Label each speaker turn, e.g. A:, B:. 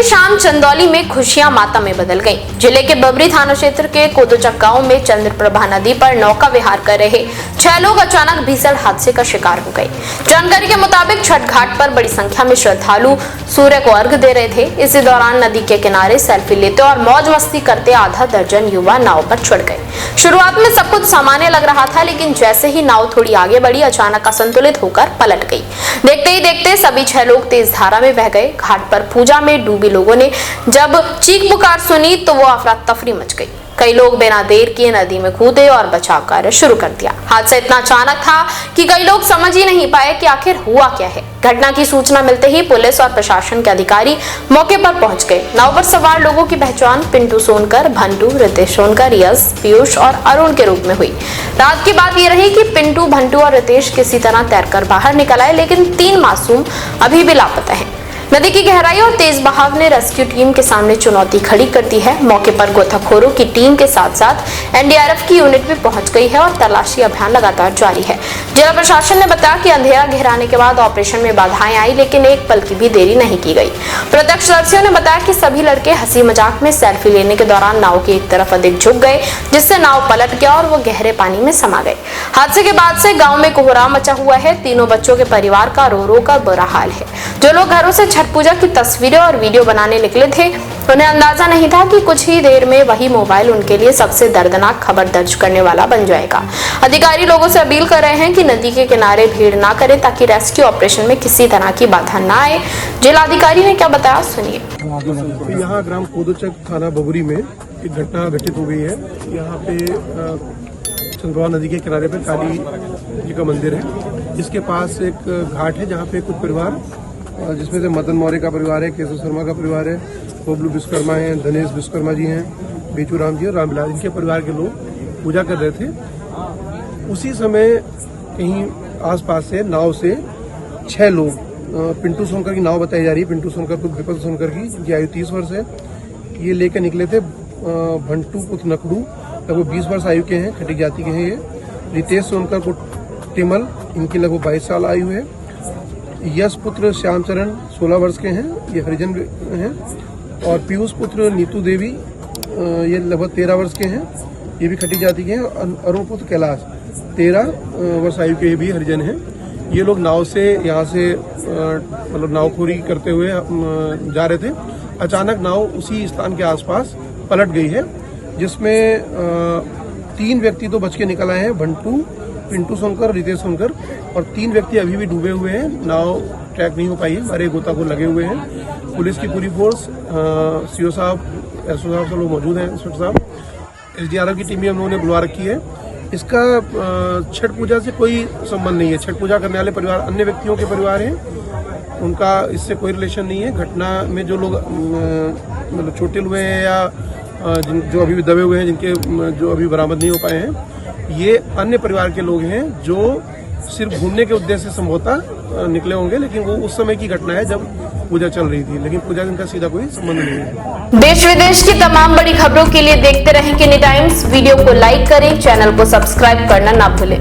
A: शाम चंदौली में खुशियां मातम में बदल गईं। जिले के बबरी थाना क्षेत्र के कोदोचक गांव में चंद्रप्रभा नदी पर नौका विहार कर रहे 6 लोग अचानक भीषण हादसे का शिकार हो गए। जानकारी के मुताबिक छठ घाट पर बड़ी संख्या में श्रद्धालु सूर्य को अर्घ्य दे रहे थे। इसी दौरान नदी के किनारे सेल्फी लेते और मौज मस्ती करते आधा दर्जन युवा नाव पर चढ़ गए। शुरुआत में सब कुछ सामान्य लग रहा था, लेकिन जैसे ही नाव थोड़ी आगे बढ़ी अचानक असंतुलित होकर पलट गई। देखते ही देखते सभी 6 लोग तेज धारा में बह गए। घाट पर पूजा में डूबे लोगों ने जब चीख पुकार सुनी तो वो अफरा तफरी मच गई। कई लोग बिना देर किए नदी में कूदे और बचाव कार्य शुरू कर दिया। हादसा इतना अचानक था कि कई लोग समझ ही नहीं पाए कि आखिर हुआ क्या है। घटना की सूचना मिलते ही पुलिस और प्रशासन के अधिकारी मौके पर पहुंच गए। नाव पर सवार लोगों की पहचान पिंटू सोनकर, भंटू, रितेश सोनकर, यश, पीयूष और अरुण के रूप में हुई। रात की बात यह रही कि पिंटू, भंटू और रितेश किसी तरह तैरकर बाहर निकल आए, लेकिन 3 मासूम अभी भी लापता हैं। नदी की गहराई और तेज बहाव ने रेस्क्यू टीम के सामने चुनौती खड़ी कर दी है। मौके पर गोताखोरों की टीम के साथ साथ एनडीआरएफ की यूनिट भी पहुंच गई है और तलाशी अभियान लगातार जारी है। जिला प्रशासन ने बताया कि अंधेरा गहराने के बाद ऑपरेशन में बाधाएं आई, लेकिन एक पल की भी देरी नहीं की गई। प्रत्यक्षदर्शियों ने बताया कि सभी लड़के हंसी मजाक में सेल्फी लेने के दौरान नाव की एक तरफ अधिक झुक गए, जिससे नाव पलट गया और वो गहरे पानी में समा गए। हादसे के बाद से गाँव में कोहराम मचा हुआ है। तीनों बच्चों के परिवार का रो रो कर बुरा हाल है। जो लोग घरों से छठ पूजा की तस्वीरें और वीडियो बनाने निकले थे, उन्हें अंदाजा नहीं था कि कुछ ही देर में वही मोबाइल उनके लिए सबसे दर्दनाक खबर दर्ज करने वाला बन जाएगा। अधिकारी लोगों से अपील कर रहे हैं कि नदी के किनारे भीड़ ना करें ताकि रेस्क्यू ऑपरेशन में किसी तरह की बाधा ना आए। जिलाधिकारी ने क्या बताया, सुनिए।
B: यहाँ ग्राम कोदोचक थाना बबरी में एक घटना घटित हो गई है। यहाँ पे चंद्रप्रभा नदी के किनारे पे काली जी का मंदिर है, जिसके पास एक घाट है जहाँ पे कुछ परिवार, जिसमें से मदन मौर्य का परिवार है, केशव शर्मा का परिवार है, बबलू विश्वकर्मा है, धनेश विश्वकर्मा जी हैं, बेचू राम जी और रामबिलास, इनके परिवार के लोग पूजा कर रहे थे। उसी समय कहीं आसपास से नाव से 6 लोग, पिंटू सोनकर की नाव बताई जा रही है, पिंटू सोनकर पुत्र विपल सोनकर की, जिनकी आयु 30 वर्ष है, ये लेकर निकले थे। भंटू पुत्र नकड़ू लगभग 20 वर्ष आयु के हैं, खटिक जाति के हैं ये। रितेश सोनकर पुत्र टिमल, इनकी लगभग 22 साल आयु है। यश पुत्र श्यामचरण 16 वर्ष के हैं, ये हरिजन हैं। और पीयूष पुत्र नीतू देवी, ये लगभग 13 वर्ष के हैं, ये भी खटिक जाति के हैं। अरुण पुत्र कैलाश 13 वर्ष आयु के भी हरिजन हैं। ये लोग नाव से यहाँ से मतलब नावखोरी करते हुए जा रहे थे। अचानक नाव उसी स्थान के आसपास पलट गई है, जिसमें 3 व्यक्ति तो बच के निकल आए हैं, भंटू, पिंटू सोनकर, रितेश सोनकर, और 3 व्यक्ति अभी भी डूबे हुए हैं। नाव ट्रैक नहीं हो पाई है, हमारे गोताखोर लगे हुए हैं। पुलिस की पूरी फोर्स, सीओ साहब, एसओ साहब सब लोग मौजूद हैं, इंस्पेक्टर साहब, एसडीआरएफ की टीम भी हम लोगों ने बुलवा रखी है। इसका छठ पूजा से कोई संबंध नहीं है। छठ पूजा करने वाले परिवार अन्य व्यक्तियों के परिवार हैं, उनका इससे कोई रिलेशन नहीं है। घटना में जो लोग मतलब चोटिल हुए हैं या जो अभी भी दबे हुए हैं, जिनके जो अभी बरामद नहीं हो पाए हैं, ये अन्य परिवार के लोग हैं जो सिर्फ घूमने के उद्देश्य से संभवतः निकले होंगे, लेकिन वो उस समय की घटना है जब पूजा चल रही थी, लेकिन पूजा इनका सीधा कोई संबंध नहीं है।
A: देश विदेश की तमाम बड़ी खबरों के लिए देखते रहें किनी टाइम्स। वीडियो को लाइक करें, चैनल को सब्सक्राइब करना ना भूलें।